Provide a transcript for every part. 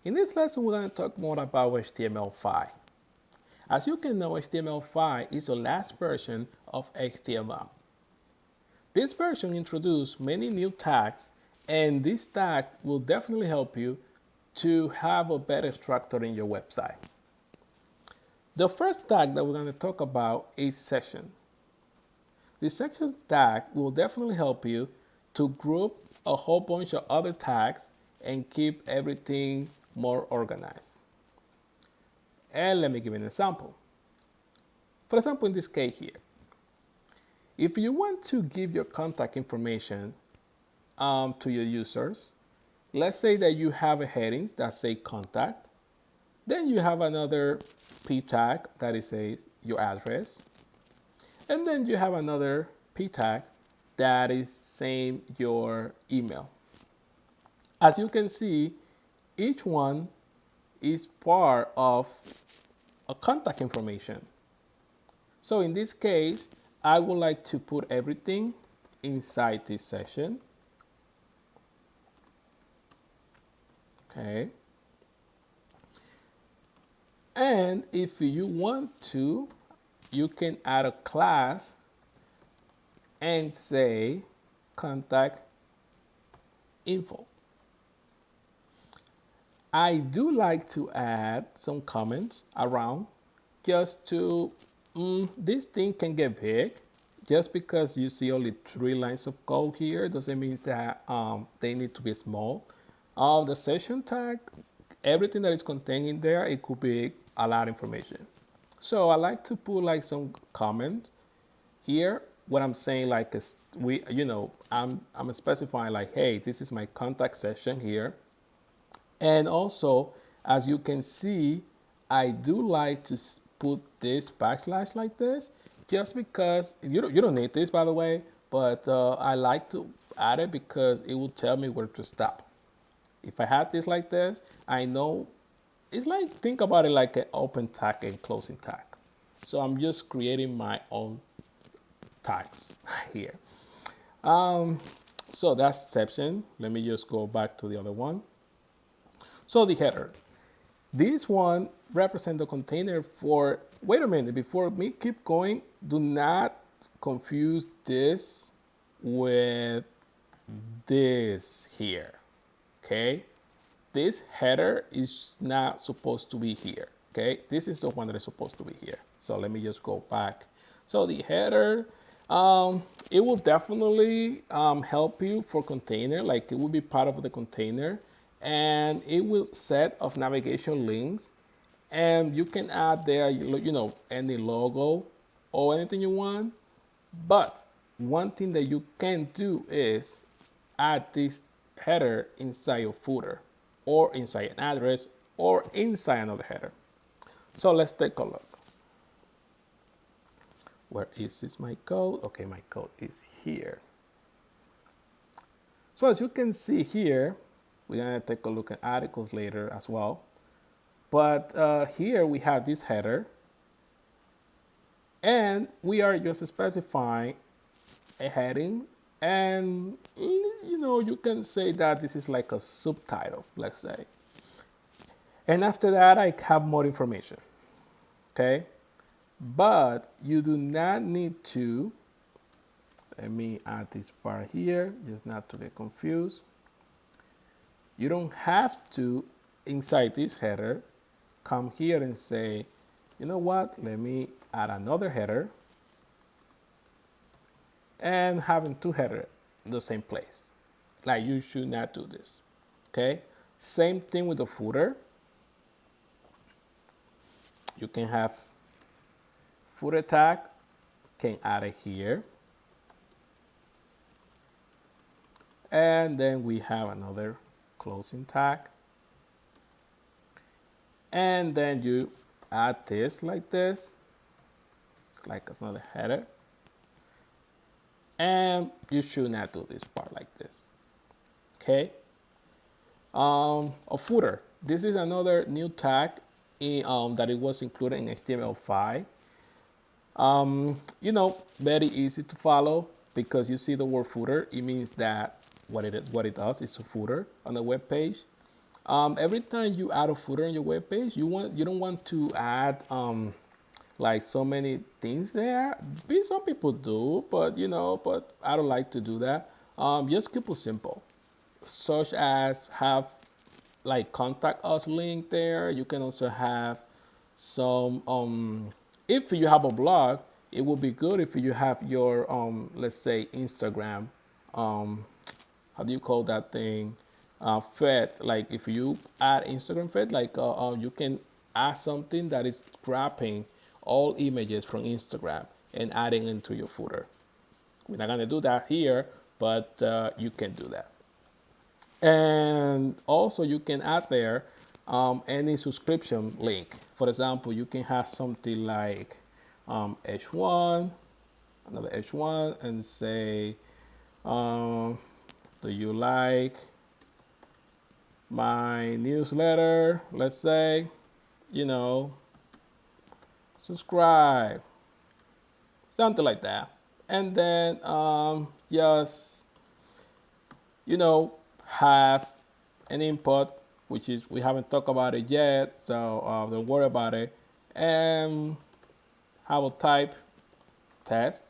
In this lesson, we're going to talk more about HTML5. As you can know, HTML5 is the last version of HTML. This version introduced many new tags, and this tag will definitely help you to have a better structure in your website. The first tag that we're going to talk about is section. The section tag will definitely help you to group a whole bunch of other tags and keep everything more organized. And let me give you an example. For example, in this case here, if you want to give your contact information to your users, let's say that you have a heading that say contact, then you have another p tag that is your address, and then you have another p tag that is saying your email. As you can see, each one is part of a contact information. So in this case, I would like to put everything inside this section. Okay. And if you want to, you can add a class and say contact info. I do like to add some comments around just to, this thing can get big. Just because you see only 3 lines of code here doesn't mean that they need to be small. The session tag, everything that is contained in there, it could be a lot of information. So I like to put like some comment here. What I'm saying, like, is I'm specifying like, hey, this is my contact section here. And also, as you can see, I do like to put this backslash like this, just because you don't need this, by the way, but I like to add it because it will tell me where to stop. If I had this like this, I know it's like, think about it like an open tag and closing tag. So I'm just creating my own tags here. So that's section. Let me just go back to the other one. So the header. This one represents the container for, wait a minute, before me keep going, do not confuse this with this here, okay? This header is not supposed to be here, okay? This is the one that is supposed to be here. So let me just go back. So the header, it will definitely help you for container, like it will be part of the container, and it will set of navigation links, and you can add there, any logo or anything you want. But one thing that you can do is add this header inside your footer, or inside an address, or inside another header. So let's take a look. Where is this my code? Okay, my code is here. So as you can see here, we're gonna take a look at articles later as well. But here we have this header, and we are just specifying a heading, and you can say that this is like a subtitle, let's say. And after that, I have more information, okay? But you do not need to, let me add this part here, just not to get confused. You don't have to, inside this header, come here and say, you know what, let me add another header, and having 2 headers in the same place. Like, you should not do this, okay? Same thing with the footer. You can have footer tag, can add it here. And then we have another closing tag. And then you add this like this. It's like another header. And you should not do this part like this. Okay? A footer. This is another new tag that it was included in HTML5. Very easy to follow, because you see the word footer. It means that what it does is a footer on the web page. Every time you add a footer on your web page, you don't want to add like so many things there. Some people do, but but I don't like to do that. Just keep it simple, such as have like contact us link there. You can also have some if you have a blog, it would be good if you have your let's say Instagram, um how do you call that thing, fed. Like if you add Instagram fed, like you can add something that is grabbing all images from Instagram and adding into your footer. We're not going to do that here, but you can do that. And also you can add there any subscription link. For example, you can have something like H1, another H1, and say, um, do you like my newsletter? Let's say, you know, subscribe, something like that. And then just, have an input, which is we haven't talked about it yet, so don't worry about it. And have a type test,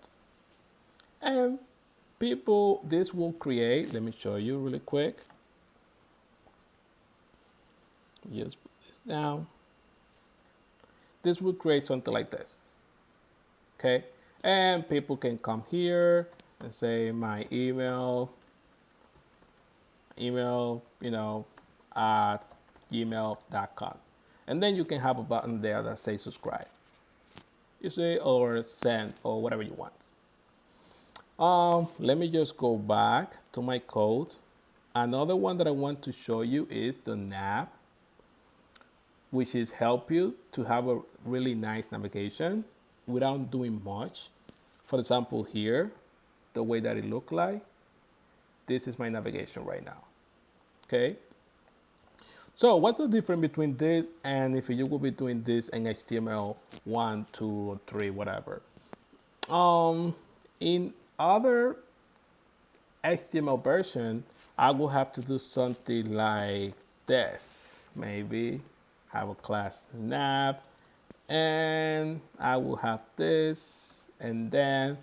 and people, this will create. Let me show you really quick. Just put this down. This will create something like this. Okay, and people can come here and say my email, at gmail.com, and then you can have a button there that says subscribe, you see, or send, or whatever you want. Let me just go back to my code. Another one that I want to show you is the nav, which is help you to have a really nice navigation without doing much. For example, here, the way that it look like, this is my navigation right now. Okay. So what's the difference between this and if you will be doing this in HTML 1, 2, or 3, whatever? In other HTML version, I will have to do something like this. Maybe have a class nav, and I will have this, and then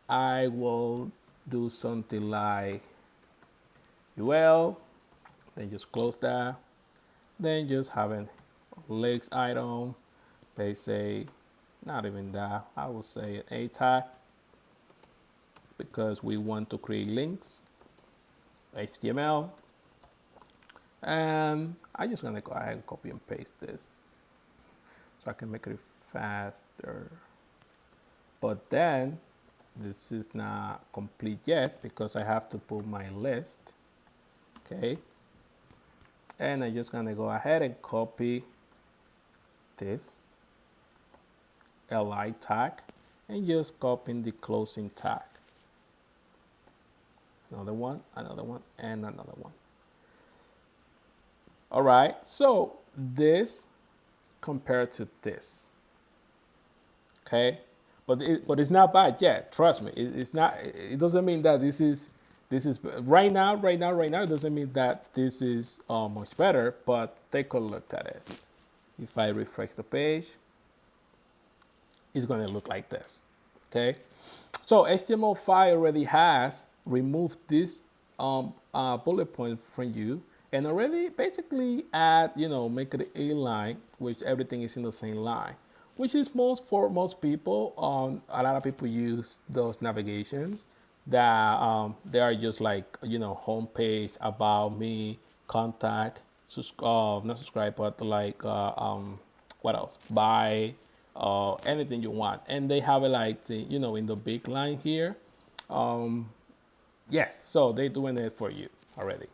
I will do something like UL, then just close that, then just have a links item. They say, not even that, I will say an A tag, because we want to create links, HTML. And I'm just gonna go ahead and copy and paste this so I can make it faster. But then this is not complete yet because I have to put my list. Okay. And I'm just gonna go ahead and copy this li tag and just copy the closing tag. Another one, and another one. All right, so this compared to this, okay, but it's not bad yet. Trust me, it's not. It doesn't mean that this is right now. It doesn't mean that this is much better. But take a look at it. If I refresh the page, it's going to look like this. Okay, so HTML5 already has removed this bullet point from you, and already basically add, make it a line, which everything is in the same line, which is for most people. A lot of people use those navigations that they are just like, home page, about me, contact, not subscribe, but like what else? Buy, anything you want, and they have it like in the big line here. Yes, so they're doing it for you already.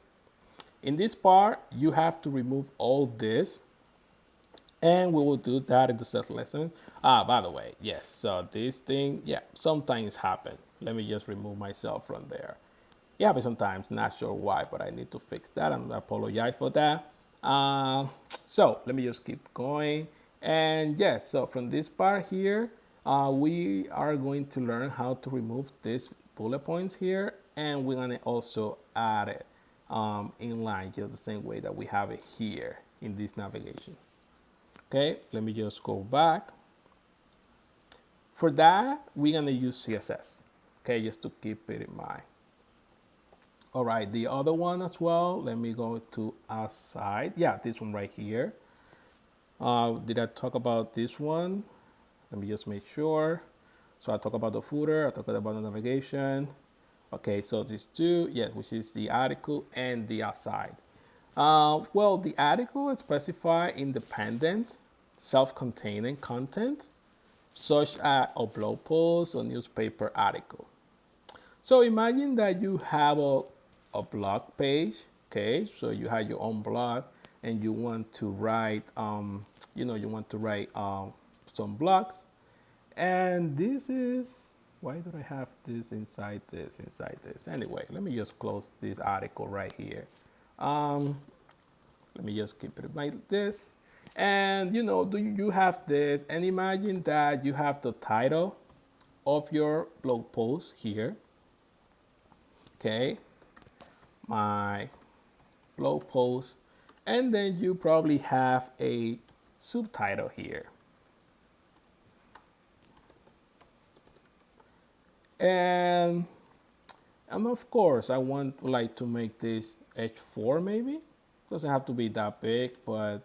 In this part, you have to remove all this, and we will do that in the next lesson. By the way, yes, so this thing, yeah, sometimes happen. Let me just remove myself from there. Yeah, but sometimes, not sure why, but I need to fix that, and I apologize for that. So let me just keep going. And yes, so from this part here, we are going to learn how to remove these bullet points here, and we're gonna also add it. inline, just the same way that we have it here in this navigation. Okay, let me just go back. For that, we're gonna use CSS. Okay, just to keep it in mind. All right, the other one as well, let me go to aside. Yeah, this one right here. Did I talk about this one? Let me just make sure. So I talk about the footer, I talk about the navigation. Okay, so these two, yes, which is the article and the aside. Well, the article specify independent, self-contained content, such as a blog post or newspaper article. So imagine that you have a blog page, okay? So you have your own blog and you want to write, you want to write some blogs. And this is, why do I have this inside this, inside this? Anyway, let me just close this article right here. Let me just keep it like this. And do you have this? And imagine that you have the title of your blog post here. Okay, my blog post, and then you probably have a subtitle here. And of course, I want like to make this H4 maybe. Doesn't have to be that big, but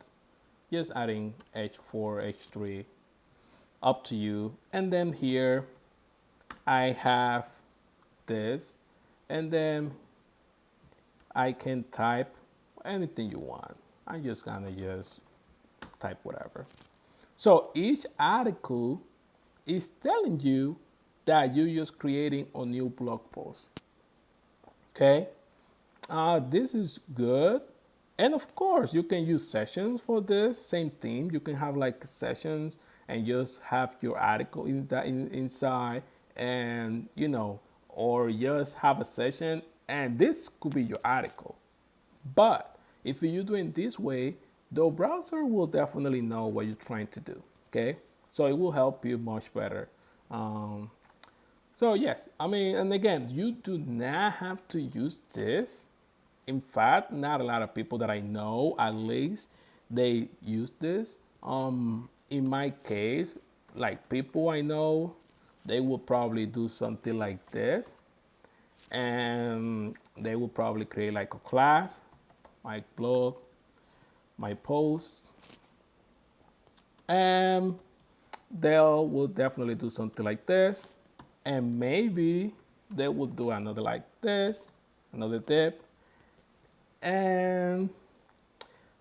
just adding H4, H3, up to you. And then here I have this, and then I can type anything you want. I'm just gonna just type whatever. So each article is telling you that you're just creating a new blog post. Okay, this is good. And of course, you can use sessions for this same theme. You can have like sessions and just have your article inside, and or just have a session and this could be your article. But if you're doing this way, the browser will definitely know what you're trying to do. Okay, so it will help you much better. Um, so yes, I mean, and again, you do not have to use this. In fact, not a lot of people that I know, at least, they use this. In my case, like people I know, they will probably do something like this, and they will probably create like a class, my blog, my post, and they will definitely do something like this, and maybe they will do another like this, another tip, and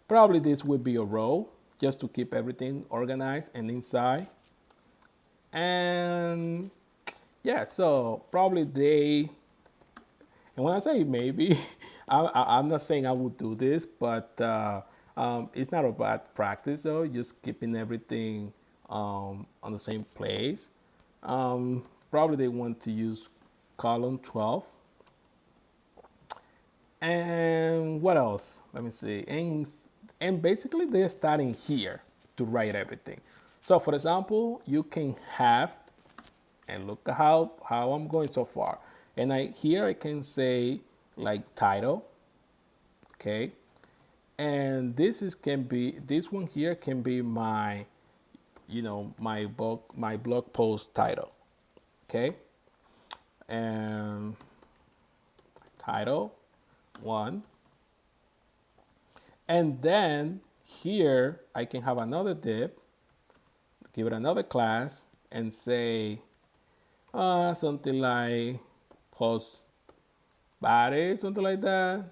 probably this would be a row just to keep everything organized and inside. And yeah, so probably they, and when I say maybe, I'm not saying I would do this, but it's not a bad practice though, just keeping everything on the same place. Probably they want to use column 12. And what else? Let me see. And basically they're starting here to write everything. So for example, you can have, and look at how I'm going so far. And here I can say like title, okay? And this one here can be my, my blog post title, okay? And title 1. And then here I can have another div, give it another class, and say something like post body, something like that.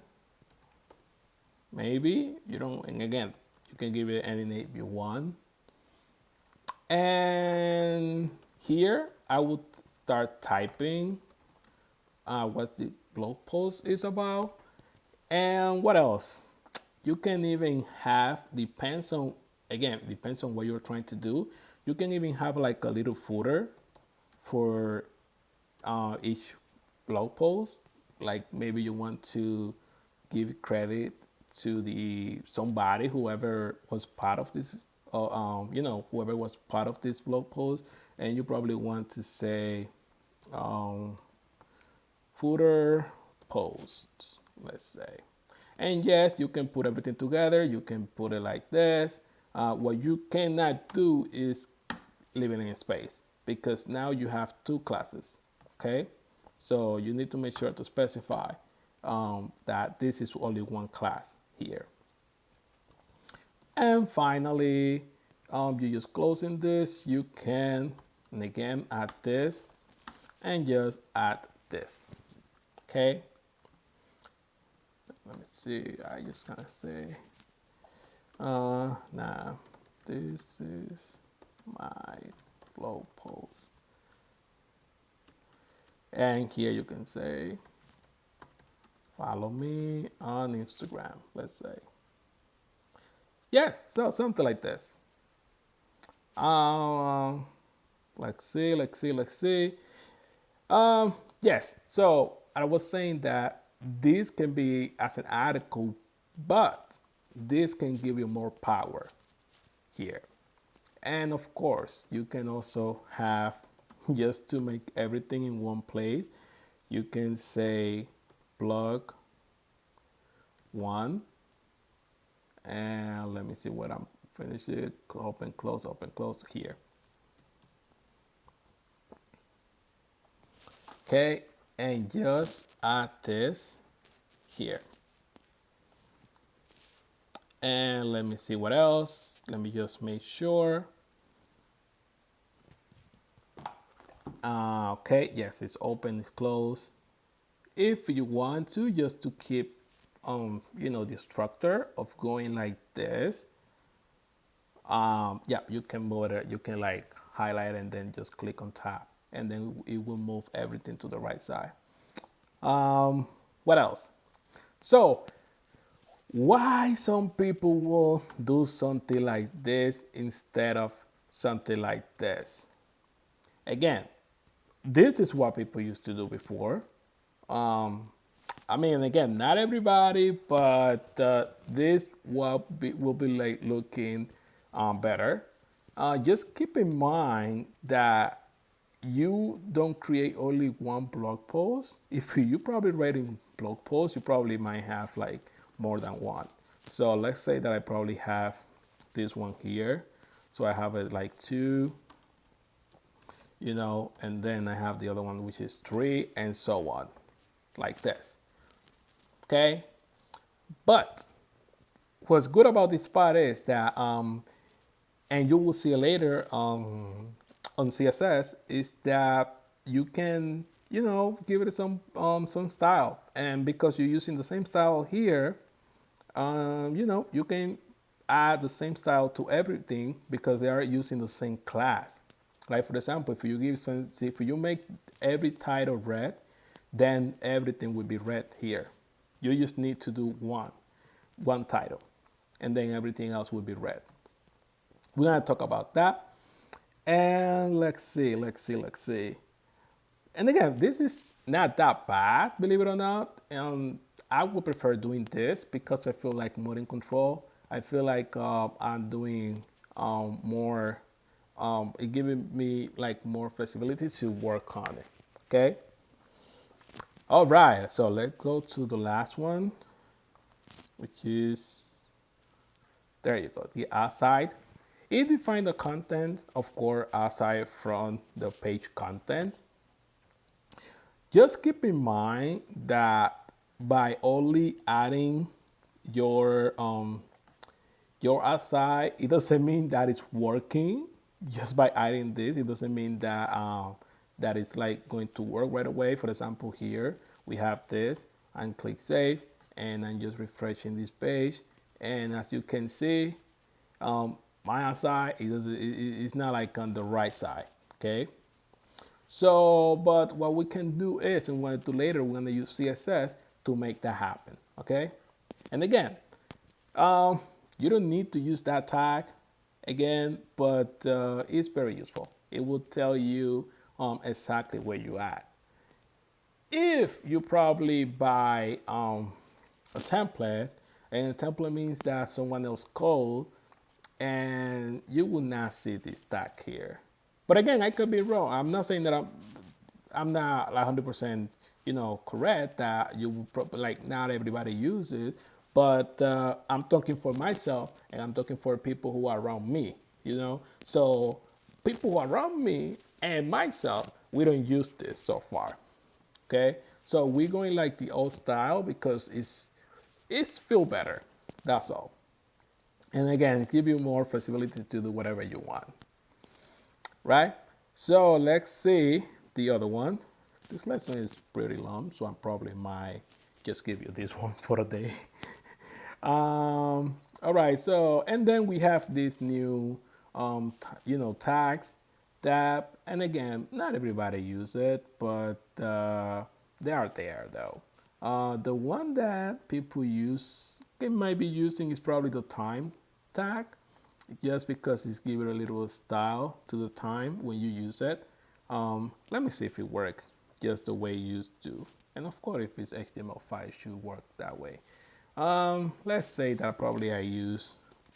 Maybe you don't, and again, you can give it any name you want. And here I would start typing what the blog post is about. And what else? You can even have, depends on what you're trying to do. You can even have like a little footer for each blog post. Like maybe you want to give credit to somebody, whoever was part of this, whoever was part of this blog post, and you probably want to say footer post, let's say. And yes, you can put everything together. You can put it like this. What you cannot do is leave it in space because now you have two classes. Okay, so you need to make sure to specify that this is only one class here. And finally, you just closing this. You can, and again, add this and just add this. Okay. Let me see. I just gonna say, now this is my blog post. And here you can say, follow me on Instagram, let's say. Yes, so something like this. Let's see. Yes, so I was saying that this can be as an article, but this can give you more power here. And of course, you can also have, just to make everything in one place, you can say blog one, and let me see what I'm finished it, open, close here. Okay, and just add this here. And let me see what else. Let me just make sure. Okay, yes, it's open, it's closed. If you want to, just to keep, the structure of going like this, yeah, you can move it. You can like highlight and then just click on top, and then it will move everything to the right side. What else? So why some people will do something like this instead of something like this? Again, this is what people used to do before. I mean, again, not everybody, but this will be like looking better. Just keep in mind that you don't create only one blog post. If you probably writing blog posts, you probably might have like more than one. So let's say that I probably have this one here. So I have it like two, and then I have the other one, which is three, and so on, like this. Okay. But what's good about this part is that, and you will see later on CSS, is that you can, give it some style. And because you're using the same style here, you can add the same style to everything because they are using the same class. Like for example, if you make every title red, then everything will be red here. You just need to do one title, and then everything else will be red. We're gonna talk about that. And let's see. And again, this is not that bad, believe it or not. I would prefer doing this because I feel like more in control. I feel like I'm doing more, it giving me like more flexibility to work on it. Okay. All right, so let's go to the last one, which is, there you go, the outside. It defines the content, of course, aside from the page content. Just keep in mind that by only adding your outside, it doesn't mean that it's working. Just by adding this, it doesn't mean that that it's like going to work right away. For example, here we have this, and click save, and I'm just refreshing this page, and as you can see, my outside it's not like on the right side. Okay. So, but what we can do is, and we're going to do later, we're going to use CSS to make that happen. Okay. And again, you don't need to use that tag again, but it's very useful. It will tell you exactly where you at. If you probably buy a template, and a template means that someone else code, and you will not see this tag here. But again, I could be wrong. I'm not saying that I'm not 100% correct that you will probably, like, not everybody uses it, but I'm talking for myself and I'm talking for people who are around me, you know. So people who are around me and myself, we don't use this so far. Okay, so we're going like the old style because it's feel better. That's all. And again, give you more flexibility to do whatever you want, right? So let's see the other one. This lesson is pretty long, so I probably might just give you this one for a day. All right, so and then we have this new, tags tab, and again, not everybody use it, but they are there though. The one that people use, they might be using is probably the time tag, just because it's giving a little style to the time when you use it. Let me see if it works just the way you used to. And of course, if it's HTML5, it should work that way. Let's say that probably I use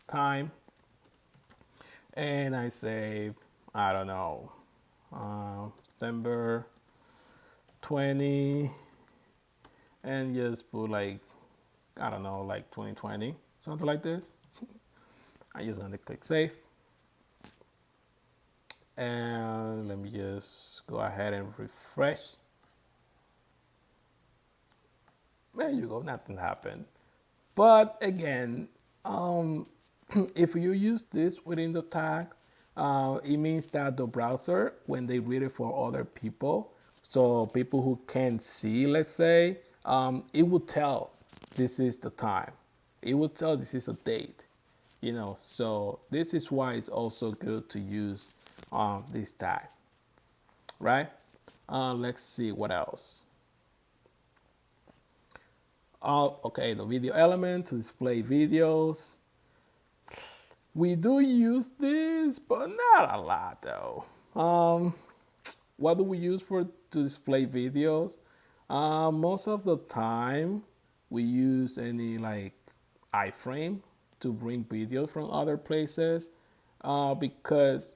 time and I say, I don't know, September 20 and just put like, I don't know, like 2020, something like this. I'm just gonna click save. And let me just go ahead and refresh. There you go, nothing happened. But again, if you use this within the tag, it means that the browser, when they read it for other people, so people who can't see, let's say, it will tell this is the time. It will tell this is a date, you know. So this is why it's also good to use this tag, right? Let's see what else. Okay, the video element to display videos. We do use this, but not a lot though. What do we use for to display videos? Most of the time, we use any like iframe to bring videos from other places because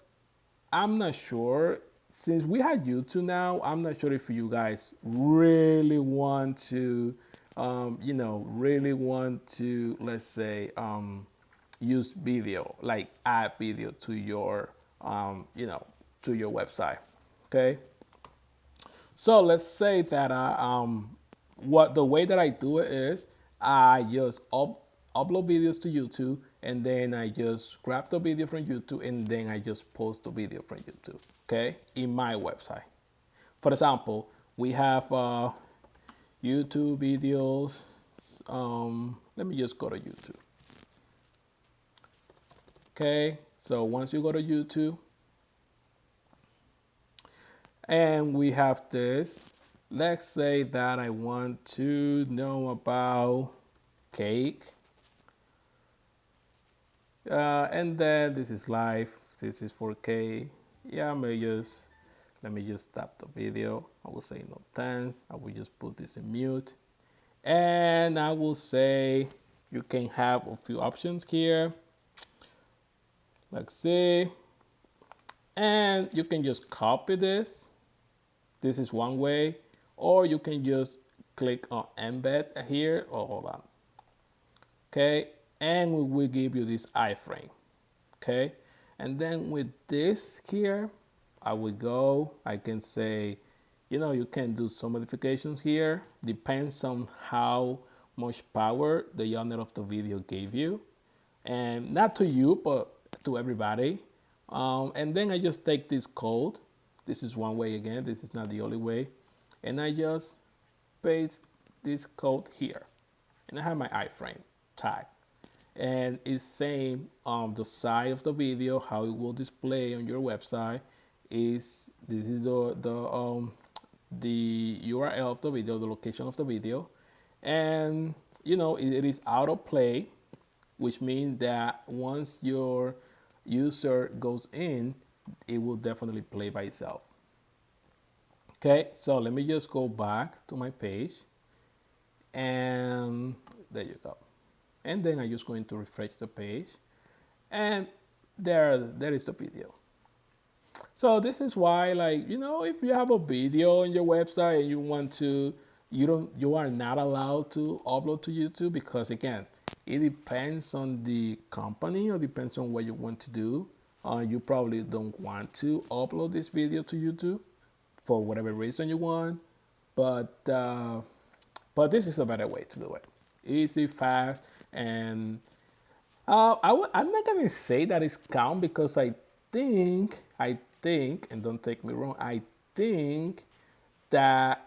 I'm not sure. Since we had YouTube now, I'm not sure if you guys really want to, really want to, let's say, use video, like add video to your, to your website. Okay. So let's say that what the way that I do it is I just upload videos to YouTube and then I just grab the video from YouTube and then I just post the video from YouTube, okay, in my website. For example, we have YouTube videos. Let me just go to YouTube. Okay, so once you go to YouTube, and we have this, let's say that I want to know about cake. And then this is live, this is 4K. Yeah, let me just stop the video. I will say no thanks. I will just put this in mute. And I will say you can have a few options here. Let's see. And you can just copy this. This is one way. Or you can just click on embed here. Oh, hold on. Okay. And we will give you this iframe. Okay. And then with this here, I can say, you can do some modifications here. Depends on how much power the owner of the video gave you. And not to you, but to everybody. And then I just take this code. This is one way again. This is not the only way. And I just paste this code here. And I have my iframe tag. And it's saying the size of the video, how it will display on your website. This is the URL of the video, the location of the video, and it is autoplay, which means that once your user goes in, it will definitely play by itself. Okay, so let me just go back to my page, and there you go. And then I'm just going to refresh the page, and there is the video. So this is why, like, if you have a video on your website and you want to, you are not allowed to upload to YouTube because again, It depends on the company or depends on what you want to do. You probably don't want to upload this video to YouTube for whatever reason you want, but this is a better way to do it. Easy, fast, and I'm not gonna say that it's count because I think, and don't take me wrong, I think that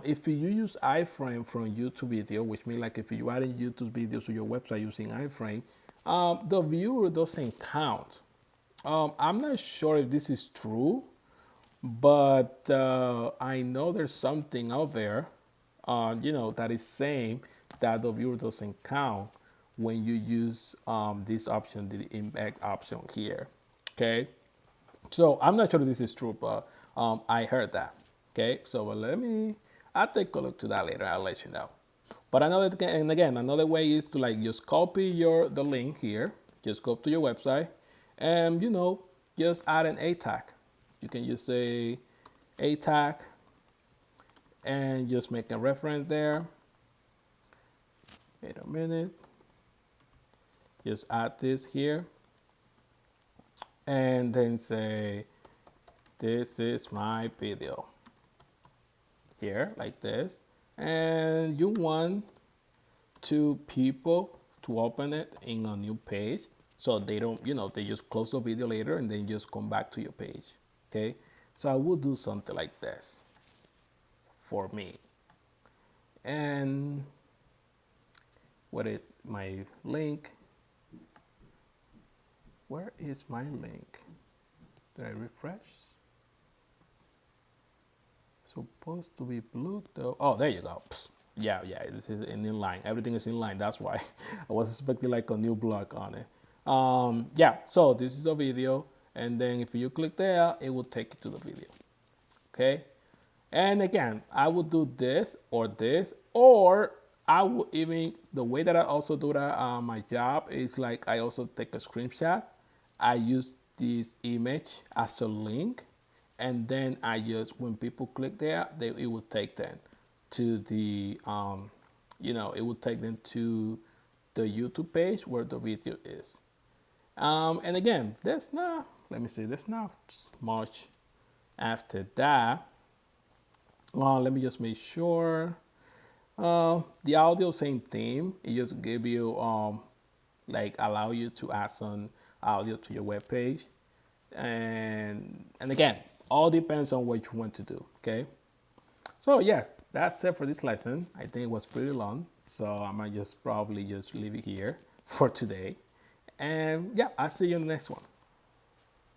if you use iframe from YouTube video, which means like if you add in YouTube videos to your website using iframe, the viewer doesn't count. I'm not sure if this is true, but I know there's something out there, that is saying that the viewer doesn't count when you use this option, the embed option here. Okay, so I'm not sure this is true, but I heard that. Okay, so I'll take a look to that later. I'll let you know. But another way is to like just copy the link here. Just go to your website, and just add an A tag. You can just say A tag, and just make a reference there. Wait a minute. Just add this here, and then say, "This is my video." Here, like this, and you want two people to open it in a new page, so they don't, they just close the video later and then just come back to your page. Okay, so I will do something like this for me. And what is my link? Where is my link? Did I refresh? Supposed to be blue though. Oh, there you go. Psst. Yeah, this is in inline. Everything is inline. That's why I was expecting like a new block on it. Yeah, so this is the video, and then if you click there, it will take you to the video. Okay, and again, I would do this, or I would even, the way that I also do that on my job is like I also take a screenshot. I use this image as a link, and then I just, when people click there, it will take them to the it will take them to the YouTube page where the video is. And again, there's not, let me see, there's not much after that. Let me just make sure. The audio, same theme. It just give you like allow you to add some audio to your web page, and again, all depends on what you want to do. Okay, so yes, that's it for this lesson. I think it was pretty long, so I might just probably just leave it here for today. And yeah, I'll see you in the next one.